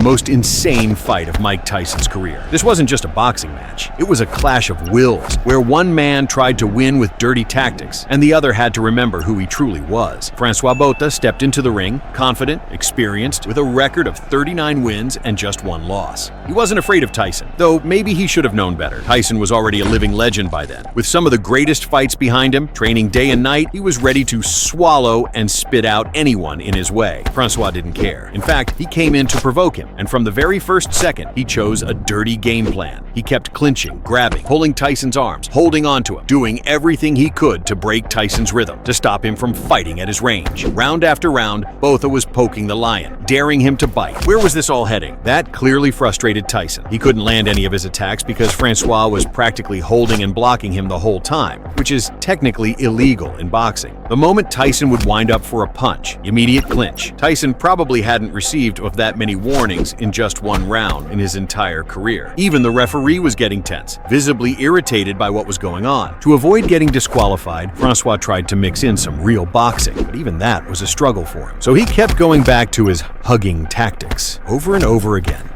most insane fight of Mike Tyson's career. This wasn't just a boxing match. It was a clash of wills, where one man tried to win with dirty tactics, and the other had to remember who he truly was. Francois Botha stepped into the ring, confident, experienced, with a record of 39 wins and just one loss. He wasn't afraid of Tyson, though maybe he should have known better. Tyson was already a living legend by then. With some of the greatest fights behind him, training day and night, he was ready to swallow and spit out anyone in his way. Francois didn't care. In fact, he came in to provoke him, and from the very first second, he chose a dirty game plan. He kept clinching, grabbing, pulling Tyson's arms, holding onto him, doing everything he could to break Tyson's rhythm, to stop him from fighting at his range. Round after round, Botha was poking the lion, daring him to bite. Where was this all heading? That clearly frustrated Tyson. He couldn't land any of his attacks because Francois was practically holding and blocking him the whole time, which is technically illegal in boxing. The moment Tyson would wind up for a punch, immediate clinch. Tyson probably hadn't received of that many warnings in just one round in his entire career. Even the referee was getting tense, visibly irritated by what was going on. To avoid getting disqualified, Francois tried to mix in some real boxing, but even that was a struggle for him. So he kept going back to his hugging tactics over and over again.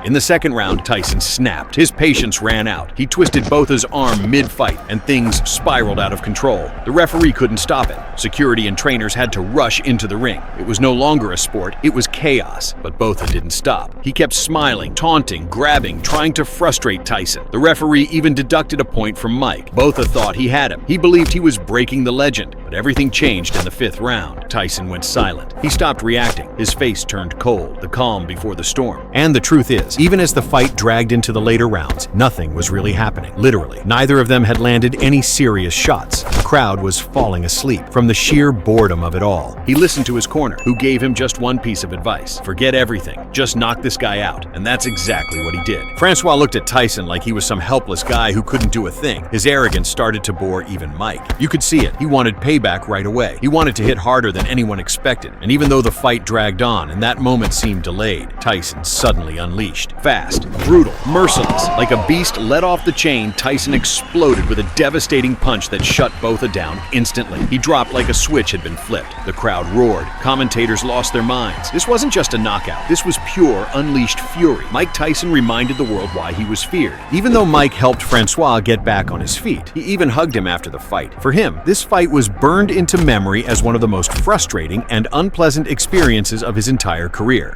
In the second round, Tyson snapped. His patience ran out. He twisted Botha's arm mid-fight, and things spiraled out of control. The referee couldn't stop it. Security and trainers had to rush into the ring. It was no longer a sport, it was chaos. But Botha didn't stop. He kept smiling, taunting, grabbing, trying to frustrate Tyson. The referee even deducted a point from Mike. Botha thought he had him. He believed he was breaking the legend. But everything changed in the fifth round. Tyson went silent. He stopped reacting. His face turned cold, the calm before the storm. And the truth is, even as the fight dragged into the later rounds, nothing was really happening. Literally, neither of them had landed any serious shots. The crowd was falling asleep from the sheer boredom of it all. He listened to his corner, who gave him just one piece of advice. Forget everything. Just knock this guy out. And that's exactly what he did. Francois looked at Tyson like he was some helpless guy who couldn't do a thing. His arrogance started to bore even Mike. You could see it. He wanted payback right away. He wanted to hit harder than anyone expected. And even though the fight dragged on and that moment seemed delayed, Tyson suddenly unleashed. Fast, brutal, merciless. Like a beast let off the chain, Tyson exploded with a devastating punch that shut Botha down instantly. He dropped like a switch had been flipped. The crowd roared. Commentators lost their minds. This wasn't just a knockout. This was pure, unleashed fury. Mike Tyson reminded the world why he was feared. Even though Mike helped Francois get back on his feet, he even hugged him after the fight. For him, this fight was burned into memory as one of the most frustrating and unpleasant experiences of his entire career.